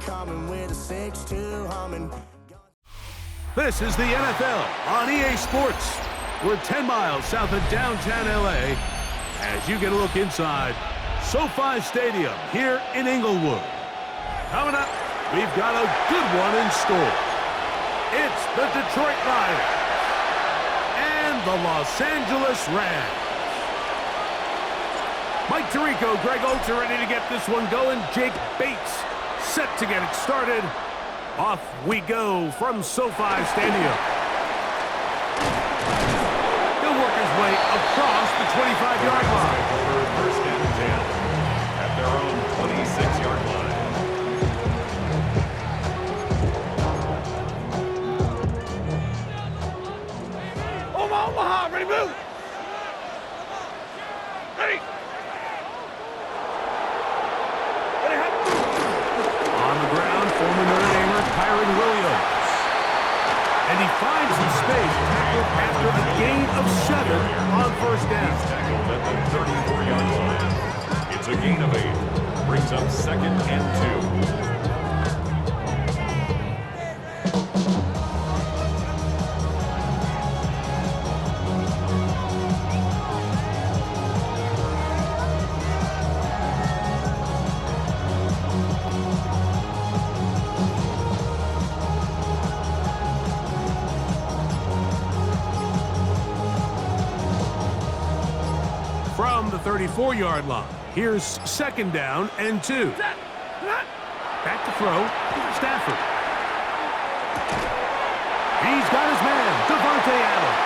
coming with a 6-2 humming. This is the NFL on EA Sports. We're 10 miles south of downtown LA as you get a look inside SoFi Stadium here in Inglewood. Coming up, we've got a good one in store. It's the Detroit Lions and the Los Angeles Rams. Mike Tirico, Greg Oltz are ready to get this one going. Jake Bates set to get it started. Off we go from SoFi Stadium. He'll work his way across the 25-yard line. First and 10 at their own 26-yard line. Omaha, ready, move. Ready. On the ground, former Notre Damer Kyron Williams. And he finds some space, tackled after a gain of 7 on first down. He's tackled at the 34-yard line. It's a gain of 8. Brings up 2nd and 2. From the 34-yard line, here's 2nd down and 2. Back to throw, Stafford. He's got his man, Devontae Adams.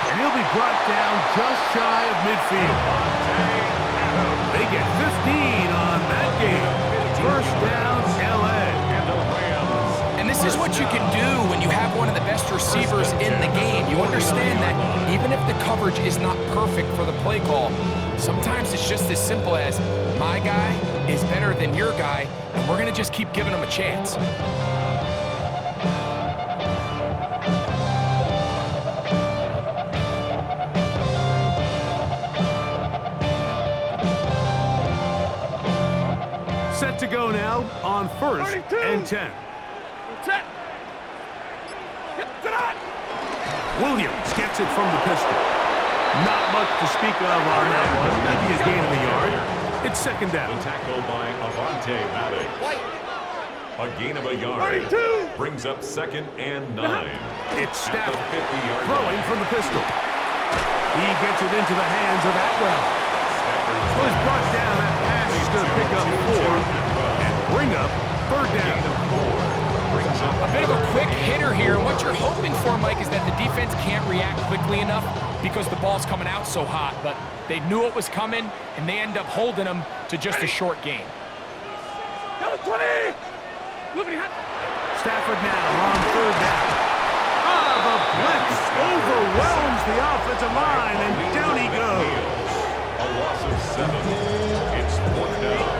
And he'll be brought down just shy of midfield. They get 15 on that game. First down, LA. And this is what you can do when you have one of the best receivers in the game. You understand that even if the coverage is not perfect for the play call, sometimes it's just as simple as my guy is better than your guy, and we're going to just keep giving him a chance. Set to go now on 1st and 10. Set. Williams gets it from the pistol. Not much to speak of on that one. Maybe a gain of a yard. It's 2nd down. The tackle by Avante Maddox. A gain of a yard. 32. Brings up 2nd and 9. It's Stafford 50-yard throwing line. from the pistol. He gets it into the hands of Atwell. So he's brought down. That pass is going to pick up 4 and bring up 3rd down. A bit of a quick hitter here, and what you're hoping for, Mike, is that the defense can't react quickly enough because the ball's coming out so hot, but they knew it was coming, and they end up holding them to just a short game. Stafford now on 3rd down. The blitz overwhelms the offensive line, and down he goes. A loss of 7. It's 4th down.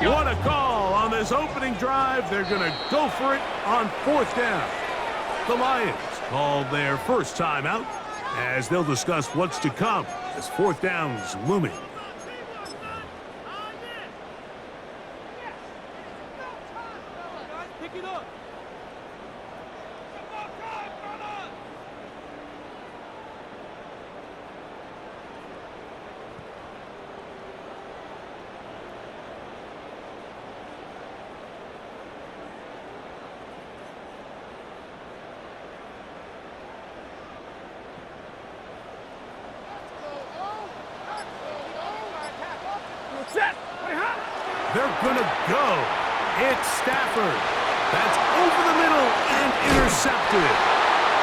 What a call on this opening drive. They're going to go for it on 4th down. The Lions called their first timeout as they'll discuss what's to come as 4th down is looming. They're going to go. It's Stafford. That's over the middle and intercepted.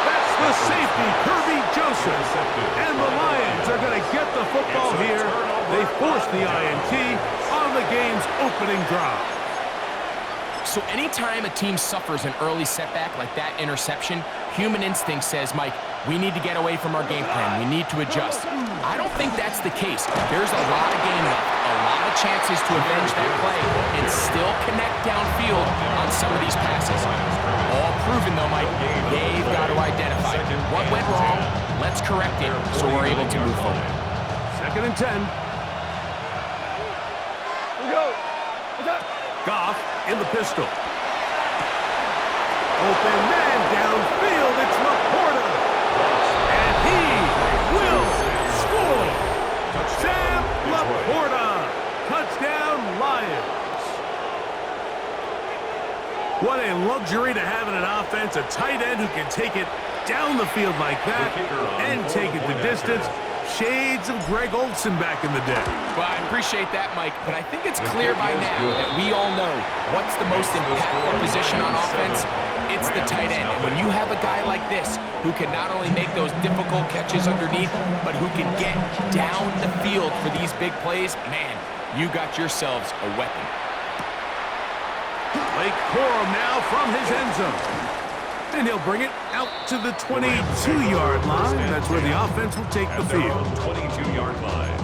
That's the safety, Kirby Joseph. And the Lions are going to get the football here. They force the INT on the game's opening drive. So anytime a team suffers an early setback like that interception, human instinct says, Mike, we need to get away from our game plan. We need to adjust. I don't think that's the case. There's a lot of game left, a lot of chances to avenge that play and still connect downfield on some of these passes. All proven, though, Mike, they've got to identify what went wrong. Let's correct it so we're able to move forward. 2nd and 10. We go. Goff in the pistol. Open man downfield. It's Laporta. And he will score. Sam Laporta. Touchdown, Lions. What a luxury to have in an offense. A tight end who can take it down the field like that and take it the distance. Shades of Greg Olsen back in the day. Well, I appreciate that, Mike, but I think it's clear by now that we all know what's the most impactful position on offense. It's the tight end. And when you have a guy like this who can not only make those difficult catches underneath, but who can get down the field for these big plays, man, you got yourselves a weapon. Blake Corum now from his end zone. And he'll bring it out to the 22-yard line. That's where the offense will take the field. 22-yard line.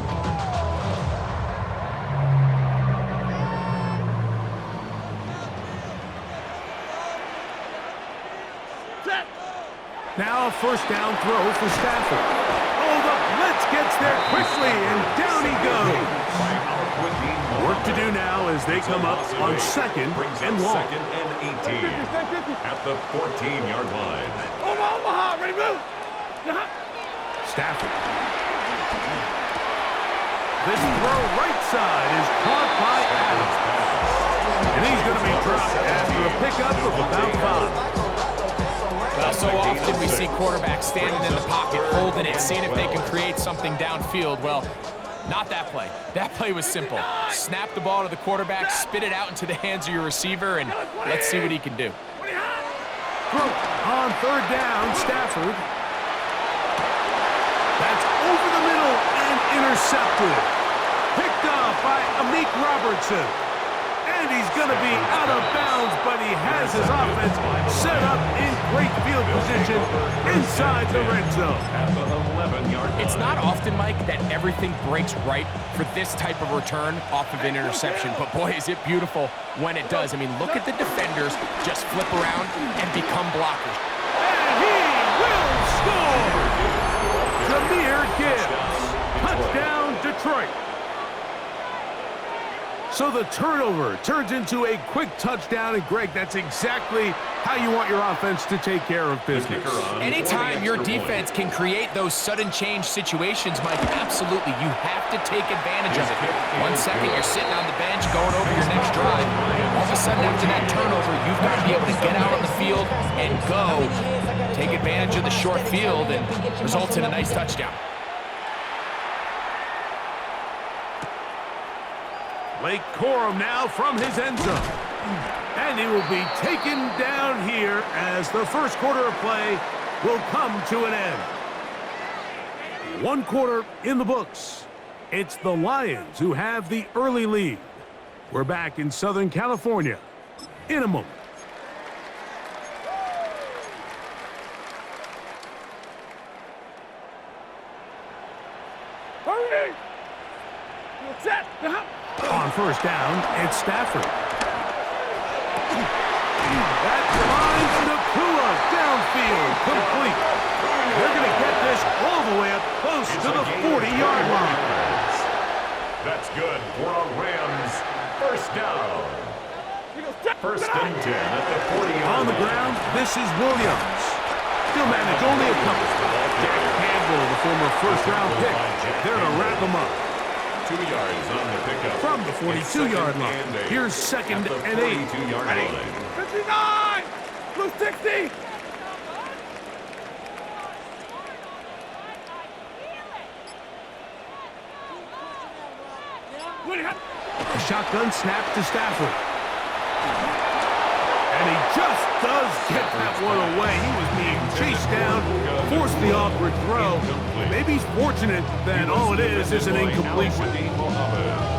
Now a first down throw for Stafford. Oh, the blitz gets there quickly, and down he goes. Work to do now as they come up on second and long. Second and 18 at the 14-yard line. Omaha, ready, move. Stafford. This throw right side is caught by Adams. And he's going to be dropped after a pickup of about 5. Well, so often we see quarterbacks standing in the pocket, holding it, seeing if they can create something downfield. Well, not that play. That play was simple. Snap the ball to the quarterback, spit it out into the hands of your receiver, and let's see what he can do. On third down, Stafford. That's over the middle and intercepted. Picked off by Amik Robertson. And he's going to be out of bounds, but he has his offense set up in great field position inside the red zone. It's not often, Mike, that everything breaks right for this type of return off of an interception, but boy, is it beautiful when it does. I mean, look at the defenders just flip around and become blockers. And he will score! Jahmyr Gibbs. Touchdown, Detroit. So the turnover turns into a quick touchdown, and Greg, that's exactly how you want your offense to take care of business. Anytime your defense can create those sudden change situations, Mike, absolutely, you have to take advantage of it. 1 second, you're sitting on the bench going over your next drive. All of a sudden, after that turnover, you've got to be able to get out on the field and go. Take advantage of the short field and results in a nice touchdown. Blake Corum now from his end zone. And he will be taken down here as the first quarter of play will come to an end. 1 quarter in the books. It's the Lions who have the early lead. We're back in Southern California in a moment. Hurry! Set! On first down, it's Stafford. That finds Nakua downfield, complete. They're going to get this all the way up close to the 40-yard line. That's good for a Rams first down. First and 10 at the 40-yard On the ground, this is Williams. He'll manage only a couple. Jack Campbell, the former first-round pick, there to wrap him up. 2 yards on the pickup. From the 42-yard line, here's second and 8. 42-yard line. 59! Blue 60! A shotgun snap to Stafford. And he just does get that one away. He was being chased down, forced the awkward throw. Maybe he's fortunate that all it is an incompletion.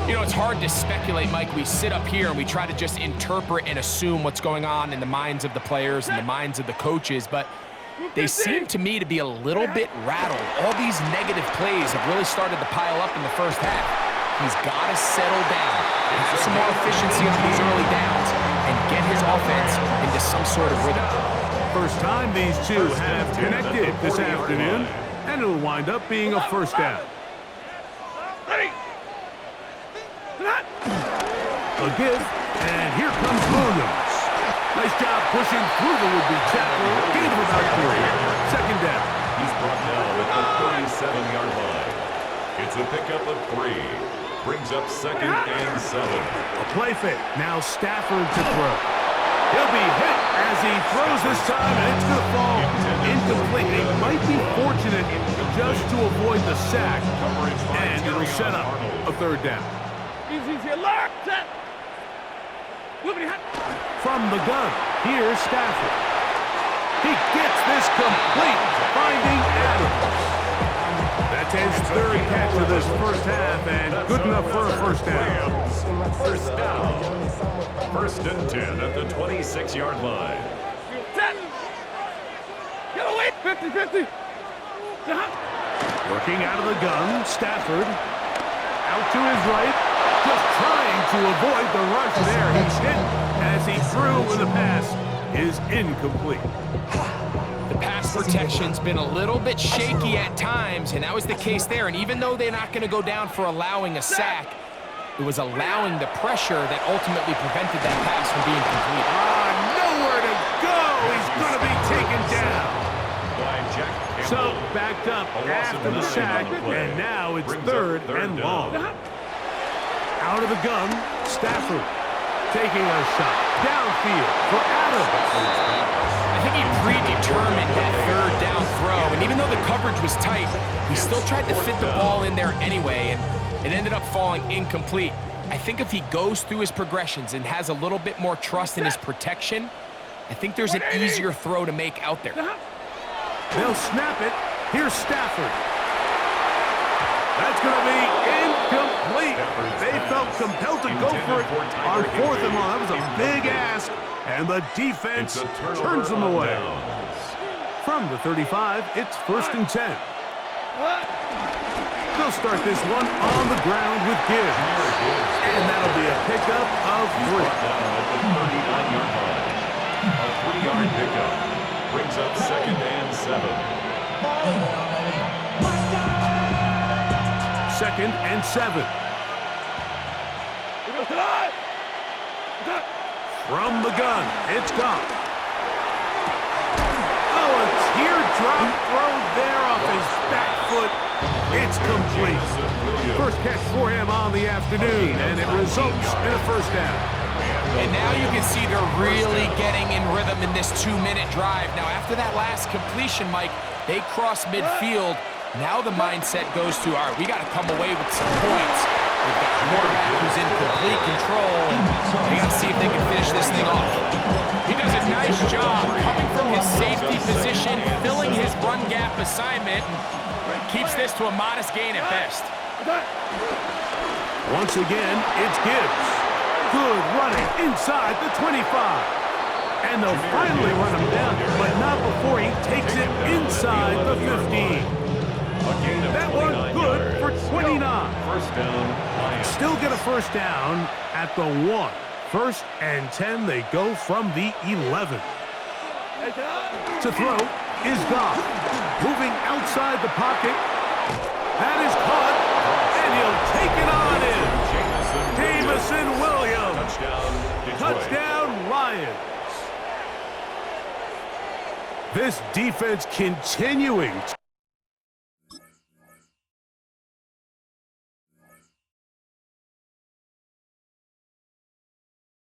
You know, it's hard to speculate, Mike. We sit up here and we try to just interpret and assume what's going on in the minds of the players and the minds of the coaches, but they seem to me to be a little bit rattled. All these negative plays have really started to pile up in the first half. He's got to settle down, have some more efficiency on these early downs, and get his offense into some sort of rhythm. First time these two have connected this afternoon, and it'll wind up being a first down. A give, and here comes Williams. Nice job pushing through the would-be tackler. Gain of about 3. Second down. He's brought down at the 37-yard line. It's a pickup of 3. Brings up 2nd and 7. A play fake. Now Stafford to throw. He'll be hit as he throws this time, and it's going to fall incomplete. He might be fortunate just to avoid the sack, and it'll set up a 3rd down. Easy, alert, set. From the gun, here's Stafford. He gets this complete, finding Adams. That's his 3rd catch of this first half, and good enough for a first down. First down. 1st and 10 at the 26-yard line. Set. Get away. 50-50. Working out of the gun, Stafford. Out to his right. Just trying to avoid the rush there. He's hit as he threw with a pass is incomplete. The pass protection's been a little bit shaky at times, and that was the case there. And even though they're not going to go down for allowing a sack, it was allowing the pressure that ultimately prevented that pass from being complete. Nowhere to go. He's going to be taken down. So backed up after the sack, and now it's 3rd and long. Out of the gun, Stafford taking a shot downfield for Adams. I think he predetermined that 3rd down throw, and even though the coverage was tight, he still tried to fit the ball in there anyway, and it ended up falling incomplete. I think if he goes through his progressions and has a little bit more trust in his protection, I think there's an easier throw to make out there. They'll snap it. Here's Stafford. That's going to be incomplete. They felt compelled to go for it on 4th and long. That was a big ask, and the defense turns them away. From the 35, it's 1st and 10. They'll start this one on the ground with Gibbs. And that'll be a pickup of 3. A 3-yard pickup. Brings up 2nd and 7. 2nd and 7. From the gun, it's gone. Oh, a teardrop throw there off his back foot. It's complete. First catch for him on the afternoon, and it results in a first down. And now you can see they're really getting in rhythm in this 2-minute drive. Now, after that last completion, Mike, they cross midfield. Now the mindset goes to, all right, we got to come away with some points. They've got a quarterback who's in complete control, and they got to see if they can finish this thing off. He does a nice job coming from his safety position, filling his run gap assignment, and keeps this to a modest gain at best. Once again, it's Gibbs. Good running inside the 25. And they'll finally run him down, but not before he takes it inside the 15. That one good for 29. First down. Still get a first down at the 1. 1st and 10, they go from the 11. To throw is gone. Moving outside the pocket. That is caught, and he'll take it on in. Jamison Williams. Touchdown, Lions. This defense continuing